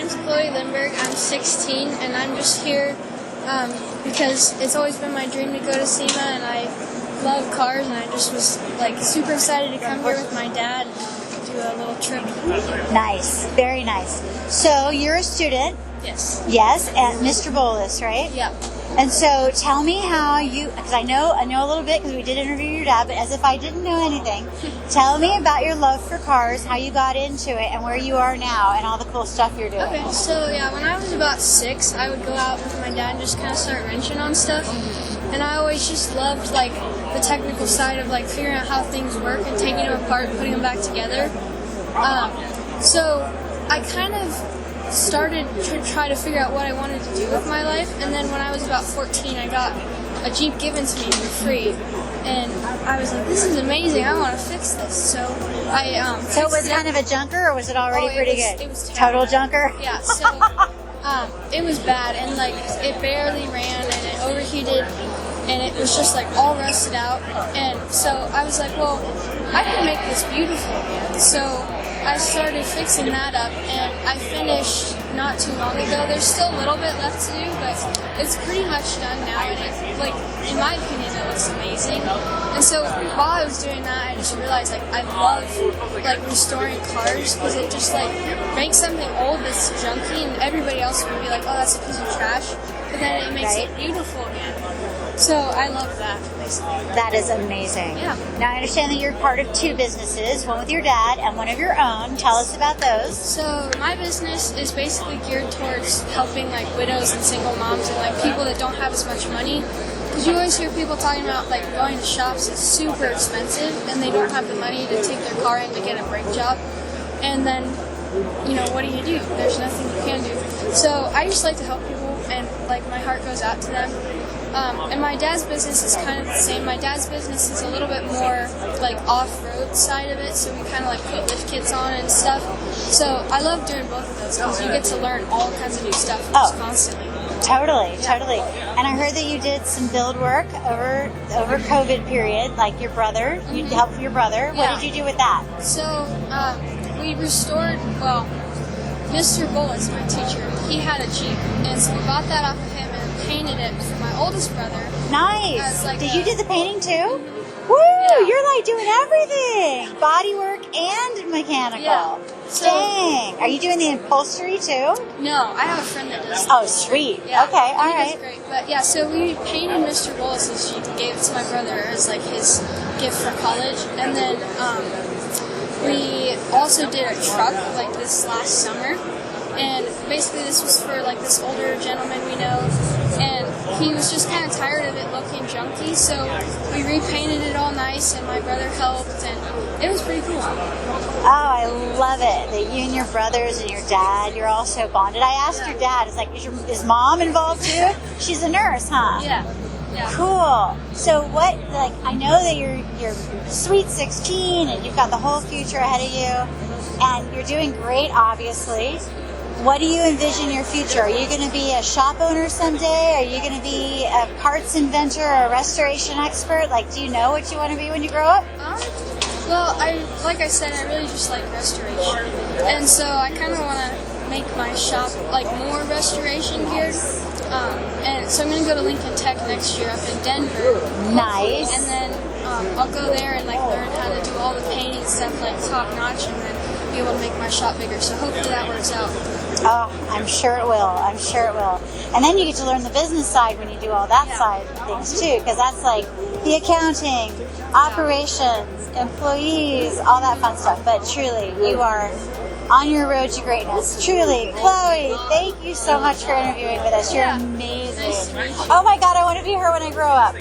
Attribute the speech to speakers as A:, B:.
A: name's Chloe Limburg. I'm 16, and I'm just here because it's always been my dream to go to SEMA, and I love cars, and I just was like super excited to come here with my dad and do a little trip.
B: Nice, very nice. So you're a student?
A: Yes.
B: Yes, at Mr. Bolus, right?
A: Yeah.
B: And so tell me how you, because I know a little bit because we did interview your dad, but as if I didn't know anything, tell me about your love for cars, how you got into it, and where you are now, and all the cool stuff you're doing.
A: Okay, so yeah, when I was about 6, I would go out with my dad and just kind of start wrenching on stuff. And I always just loved like the technical side of like figuring out how things work and taking them apart and putting them back together. So I kind of started to try to figure out what I wanted to do with my life, and then when I was about 14, I got a Jeep given to me for free, and I was like, this is amazing, I want to fix this. So I
B: So it was kind of a junker, or was it already pretty good?
A: It was
B: total junker?
A: Yeah, so it was bad, and like it barely ran, and it overheated, and it was just like all rusted out. And so I was like, well, I can make this beautiful again. So I started fixing that up, and I finished not too long ago. There's still a little bit left to do, but it's pretty much done now, and it, like, in my opinion, it looks amazing. And so while I was doing that, I just realized like I love like restoring cars, because it just like makes something old that's junky, and everybody else would be like, oh, that's a piece of trash, but then it makes it beautiful again. So I love that, basically.
B: That is amazing.
A: Yeah.
B: Now I understand that you're part of 2 businesses, one with your dad and one of your own. Tell us about those.
A: So my business is basically geared towards helping like widows and single moms and like people that don't have as much money. Because you always hear people talking about like going to shops is super expensive, and they don't have the money to take their car in to get a brake job. And then, you know, what do? There's nothing you can do. So I just like to help people, and like my heart goes out to them. And my dad's business is kind of the same. My dad's business is a little bit more like off-road side of it, so we kind of like put lift kits on and stuff. So I love doing both of those because you get to learn all kinds of new stuff just constantly.
B: Totally. And I heard that you did some build work over COVID period, like your brother. You helped your brother.
A: Yeah.
B: What did you do with that?
A: So we restored, well, Mr. Bullis, my teacher, he had a Jeep, and so we bought that off of him and painted it for my oldest brother.
B: Nice.
A: Like
B: Did you do the painting too? Woo!
A: Yeah.
B: You're like doing everything. Body work and mechanical.
A: Yeah. So,
B: dang. Are you doing the upholstery too?
A: No, I have a friend that does.
B: Oh, sweet.
A: Yeah,
B: okay, all
A: he
B: right.
A: does great. But yeah, so we painted Mr. Bullis' Jeep and gave it to my brother as like his gift for college, and then we also did a truck like this last summer. And basically this was for like this older gentleman we know, and he was just kind of tired of it looking junky, so we repainted it all nice, and my brother helped, and it was pretty cool.
B: Oh, I love it that you and your brothers and your dad, you're all so bonded. I asked your dad, it's like, is mom involved too? She's a nurse, huh?
A: Yeah.
B: Cool. So what, like, I know that you're sweet 16 and you've got the whole future ahead of you, and you're doing great, obviously. What do you envision your future? Are you going to be a shop owner someday? Are you going to be a parts inventor or a restoration expert? Like, do you know what you want to be when you grow up?
A: Well, like I said, I really just like restoration. And so I kind of want to make my shop like more restoration geared. And so I'm going to go to Lincoln Tech next year up in Denver.
B: Nice.
A: And then I'll go there and like learn how to do all the painting stuff like top notch, and then be able to make my shop bigger. So hopefully that works out.
B: Oh, I'm sure it will. And then you get to learn the business side when you do all that side of things too, because that's like the accounting, operations, employees, all that fun stuff. But truly, you are on your road to greatness. Truly. Chloe, thank you so much for interviewing with us. You're amazing.
A: Nice to meet you.
B: Oh my God, I want to be her when I grow up.